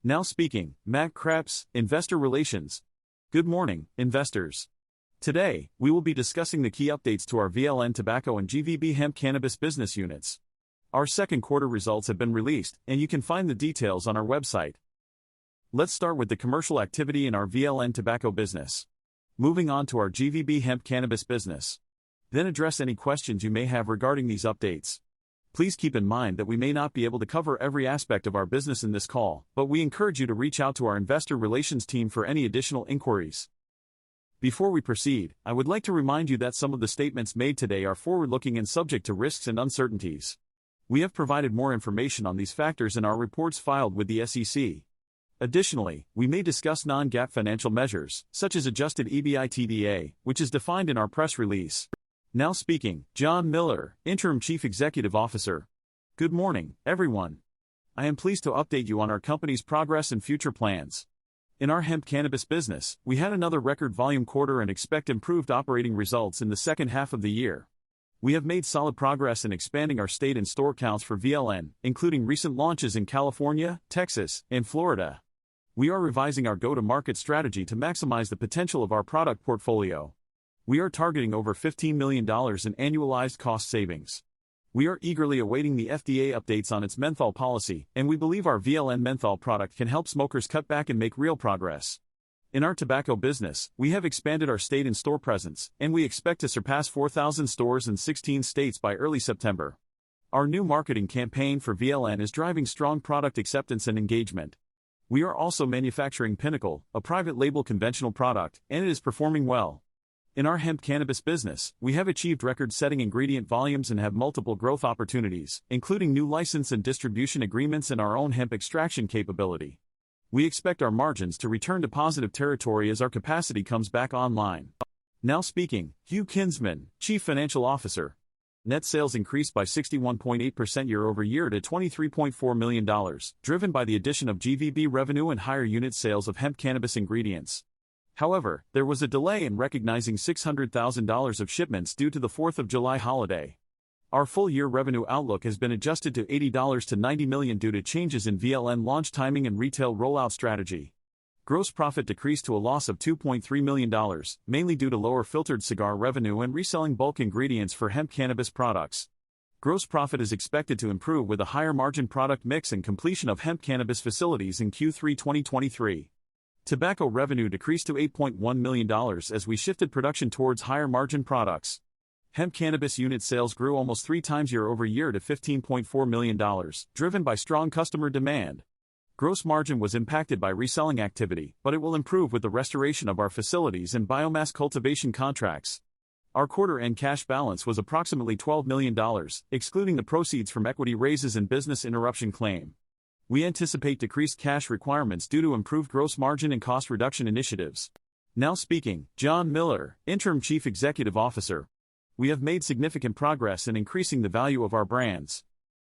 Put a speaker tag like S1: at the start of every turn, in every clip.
S1: Now speaking, Matt Krebs, Investor Relations. Good morning, investors. Today, we will be discussing the key updates to our VLN tobacco and GVB hemp cannabis business units. Our second quarter results have been released, and you can find the details on our website. Let's start with the commercial activity in our VLN tobacco business. Moving on to our GVB hemp cannabis business. Then address any questions you may have regarding these updates. Please keep in mind that we may not be able to cover every aspect of our business in this call, but we encourage you to reach out to our investor relations team for any additional inquiries. Before we proceed, I would like to remind you that some of the statements made today are forward-looking and subject to risks and uncertainties. We have provided more information on these factors in our reports filed with the SEC. Additionally, we may discuss non-GAAP financial measures, such as adjusted EBITDA, which is defined in our press release. Now speaking, John Miller, Interim Chief Executive Officer. Good morning, everyone. I am pleased to update you on our company's progress and future plans. In our hemp cannabis business, we had another record volume quarter and expect improved operating results in the second half of the year. We have made solid progress in expanding our state and store counts for VLN, including recent launches in California, Texas, and Florida. We are revising our go-to-market strategy to maximize the potential of our product portfolio. We are targeting over $15 million in annualized cost savings. We are eagerly awaiting the FDA updates on its menthol policy, and we believe our VLN menthol product can help smokers cut back and make real progress. In our tobacco business, we have expanded our state and store presence, and we expect to surpass 4,000 stores in 16 states by early September. Our new marketing campaign for VLN is driving strong product acceptance and engagement. We are also manufacturing Pinnacle, a private label conventional product, and it is performing well. In our hemp cannabis business, we have achieved record-setting ingredient volumes and have multiple growth opportunities, including new license and distribution agreements and our own hemp extraction capability. We expect our margins to return to positive territory as our capacity comes back online. Now speaking, Hugh Kinsman, Chief Financial Officer. Net sales increased by 61.8% year-over-year to $23.4 million, driven by the addition of GVB revenue and higher unit sales of hemp cannabis ingredients. However, there was a delay in recognizing $600,000 of shipments due to the 4th of July holiday. Our full-year revenue outlook has been adjusted to $80 to $90 million due to changes in VLN launch timing and retail rollout strategy. Gross profit decreased to a loss of $2.3 million, mainly due to lower filtered cigar revenue and reselling bulk ingredients for hemp cannabis products. Gross profit is expected to improve with a higher margin product mix and completion of hemp cannabis facilities in Q3 2023. Tobacco revenue decreased to $8.1 million as we shifted production towards higher margin products. Hemp cannabis unit sales grew almost 3 times year-over-year to $15.4 million, driven by strong customer demand. Gross margin was impacted by reselling activity, but it will improve with the restoration of our facilities and biomass cultivation contracts. Our quarter-end cash balance was approximately $12 million, excluding the proceeds from equity raises and business interruption claim. We anticipate decreased cash requirements due to improved gross margin and cost reduction initiatives. Now speaking, John Miller, Interim Chief Executive Officer. We have made significant progress in increasing the value of our brands.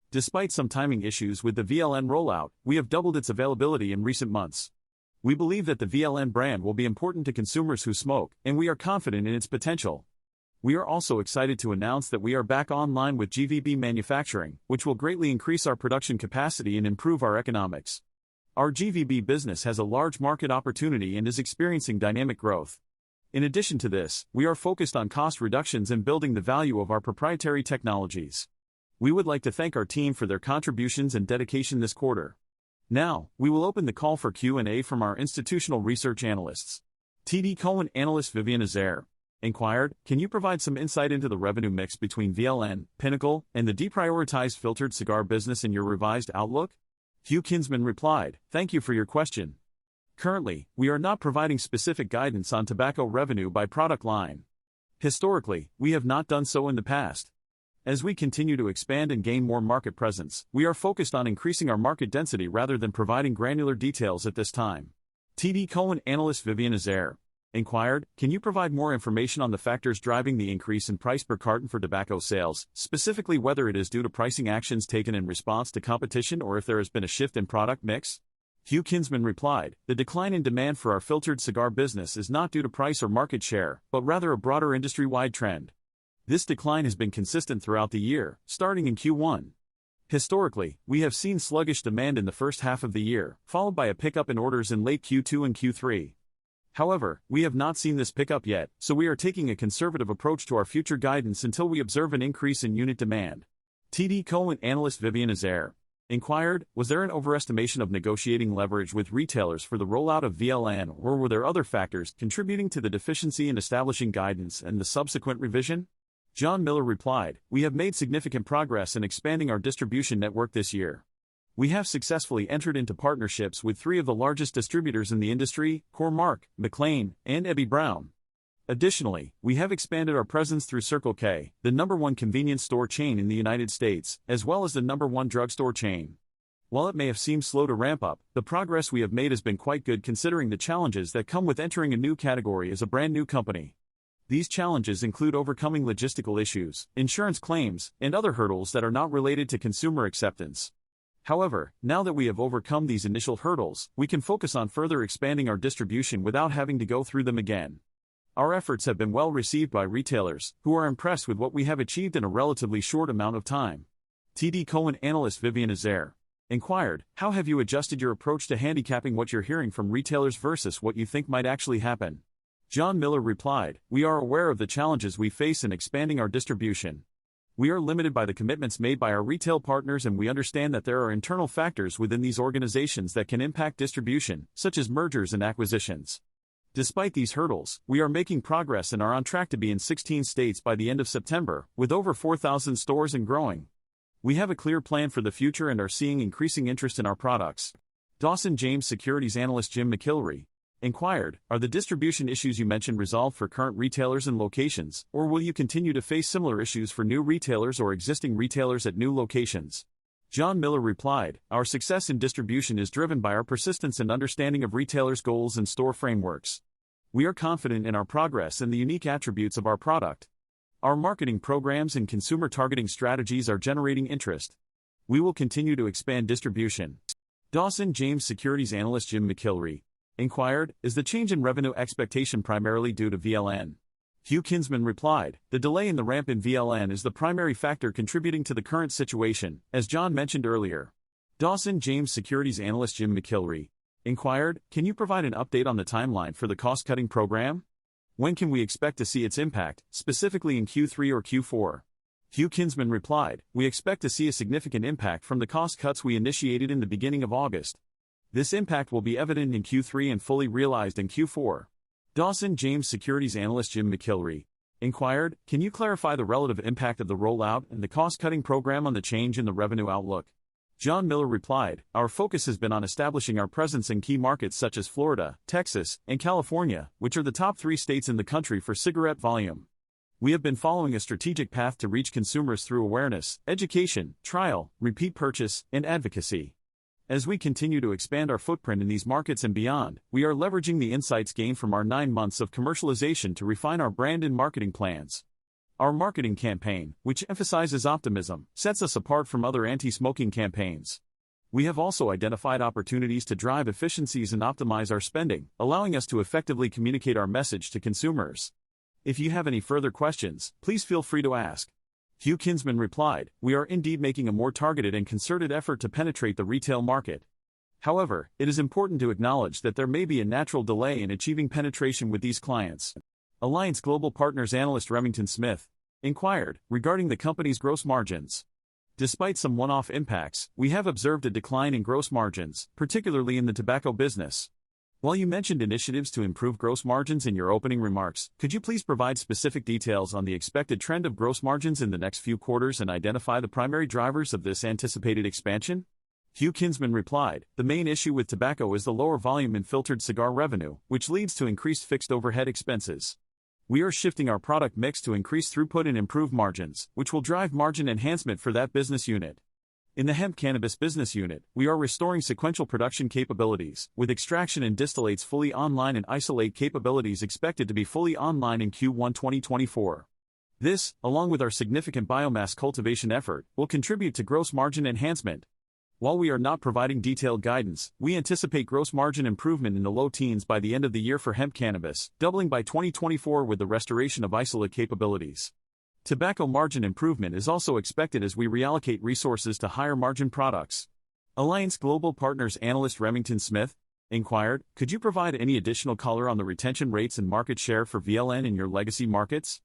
S1: Despite some timing issues with the VLN rollout, we have doubled its availability in recent months. We believe that the VLN brand will be important to consumers who smoke, and we are confident in its potential. We are also excited to announce that we are back online with GVB manufacturing, which will greatly increase our production capacity and improve our economics. Our GVB business has a large market opportunity and is experiencing dynamic growth. In addition to this, we are focused on cost reductions and building the value of our proprietary technologies. We would like to thank our team for their contributions and dedication this quarter. Now, we will open the call for Q&A from our institutional research analysts. TD Cowen analyst Vivian Azer inquired, can you provide some insight into the revenue mix between VLN, Pinnacle, and the deprioritized filtered cigar business in your revised outlook? Hugh Kinsman replied, thank you for your question. Currently, we are not providing specific guidance on tobacco revenue by product line. Historically, we have not done so in the past. As we continue to expand and gain more market presence, we are focused on increasing our market density rather than providing granular details at this time. TD Cowen analyst Vivian Azer inquired, can you provide more information on the factors driving the increase in price per carton for tobacco sales, specifically whether it is due to pricing actions taken in response to competition or if there has been a shift in product mix? Hugh Kinsman replied, the decline in demand for our filtered cigar business is not due to price or market share, but rather a broader industry-wide trend. This decline has been consistent throughout the year, starting in Q1. Historically, we have seen sluggish demand in the first half of the year, followed by a pickup in orders in late Q2 and Q3. However, we have not seen this pickup yet, so we are taking a conservative approach to our future guidance until we observe an increase in unit demand. TD Cowen analyst Vivian Azair inquired, was there an overestimation of negotiating leverage with retailers for the rollout of VLN, or were there other factors contributing to the deficiency in establishing guidance and the subsequent revision? John Miller replied, we have made significant progress in expanding our distribution network this year. We have successfully entered into partnerships with 3 of the largest distributors in the industry, Core-Mark, McLean, and Ebby Brown. Additionally, we have expanded our presence through Circle K, the #1 convenience store chain in the United States, as well as the #1 drugstore chain. While it may have seemed slow to ramp up, the progress we have made has been quite good considering the challenges that come with entering a new category as a brand new company. These challenges include overcoming logistical issues, insurance claims, and other hurdles that are not related to consumer acceptance. However, now that we have overcome these initial hurdles, we can focus on further expanding our distribution without having to go through them again. Our efforts have been well received by retailers, who are impressed with what we have achieved in a relatively short amount of time. TD Cowen analyst Vivian Azair inquired, how have you adjusted your approach to handicapping what you're hearing from retailers versus what you think might actually happen? John Miller replied, we are aware of the challenges we face in expanding our distribution. We are limited by the commitments made by our retail partners, and we understand that there are internal factors within these organizations that can impact distribution, such as mergers and acquisitions. Despite these hurdles, we are making progress and are on track to be in 16 states by the end of September, with over 4,000 stores and growing. We have a clear plan for the future and are seeing increasing interest in our products. Dawson James Securities analyst Jim McIlree inquired, are the distribution issues you mentioned resolved for current retailers and locations, or will you continue to face similar issues for new retailers or existing retailers at new locations? John Miller replied, our success in distribution is driven by our persistence and understanding of retailers' goals and store frameworks. We are confident in our progress and the unique attributes of our product. Our marketing programs and consumer targeting strategies are generating interest. We will continue to expand distribution. Dawson James Securities analyst Jim McIlree inquired, is the change in revenue expectation primarily due to VLN? Hugh Kinsman replied, the delay in the ramp in VLN is the primary factor contributing to the current situation, as John mentioned earlier. Dawson James Securities analyst Jim McIlree inquired, can you provide an update on the timeline for the cost-cutting program? When can we expect to see its impact, specifically in Q3 or Q4? Hugh Kinsman replied, we expect to see a significant impact from the cost cuts we initiated in the beginning of August. This impact will be evident in Q3 and fully realized in Q4. Dawson James Securities analyst Jim McIlree inquired, can you clarify the relative impact of the rollout and the cost-cutting program on the change in the revenue outlook? John Miller replied, our focus has been on establishing our presence in key markets such as Florida, Texas, and California, which are the top 3 states in the country for cigarette volume. We have been following a strategic path to reach consumers through awareness, education, trial, repeat purchase, and advocacy. As we continue to expand our footprint in these markets and beyond, we are leveraging the insights gained from our 9 months of commercialization to refine our brand and marketing plans. Our marketing campaign, which emphasizes optimism, sets us apart from other anti-smoking campaigns. We have also identified opportunities to drive efficiencies and optimize our spending, allowing us to effectively communicate our message to consumers. If you have any further questions, please feel free to ask. Hugh Kinsman replied, we are indeed making a more targeted and concerted effort to penetrate the retail market. However, it is important to acknowledge that there may be a natural delay in achieving penetration with these clients. Alliance Global Partners analyst Remington Smith inquired, regarding the company's gross margins. Despite some one-off impacts, we have observed a decline in gross margins, particularly in the tobacco business. While you mentioned initiatives to improve gross margins in your opening remarks, could you please provide specific details on the expected trend of gross margins in the next few quarters and identify the primary drivers of this anticipated expansion? Hugh Kinsman replied, the main issue with tobacco is the lower volume in filtered cigar revenue, which leads to increased fixed overhead expenses. We are shifting our product mix to increase throughput and improve margins, which will drive margin enhancement for that business unit. In the hemp cannabis business unit, we are restoring sequential production capabilities, with extraction and distillates fully online and isolate capabilities expected to be fully online in Q1 2024. This, along with our significant biomass cultivation effort, will contribute to gross margin enhancement. While we are not providing detailed guidance, we anticipate gross margin improvement in the low teens by the end of the year for hemp cannabis, doubling by 2024 with the restoration of isolate capabilities. Tobacco margin improvement is also expected as we reallocate resources to higher margin products. Alliance Global Partners analyst Remington Smith inquired, could you provide any additional color on the retention rates and market share for VLN in your legacy markets?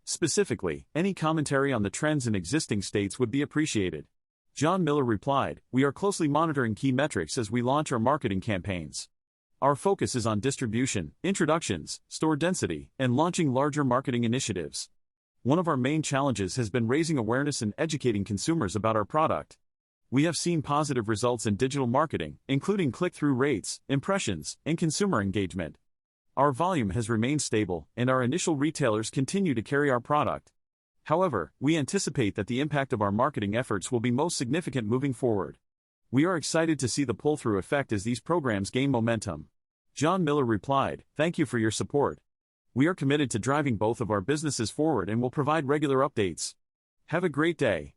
S1: Specifically, any commentary on the trends in existing states would be appreciated. John Miller replied, we are closely monitoring key metrics as we launch our marketing campaigns. Our focus is on distribution, introductions, store density, and launching larger marketing initiatives. One of our main challenges has been raising awareness and educating consumers about our product. We have seen positive results in digital marketing, including click-through rates, impressions, and consumer engagement. Our volume has remained stable, and our initial retailers continue to carry our product. However, we anticipate that the impact of our marketing efforts will be most significant moving forward. We are excited to see the pull-through effect as these programs gain momentum. John Miller replied, thank you for your support. We are committed to driving both of our businesses forward and will provide regular updates. Have a great day.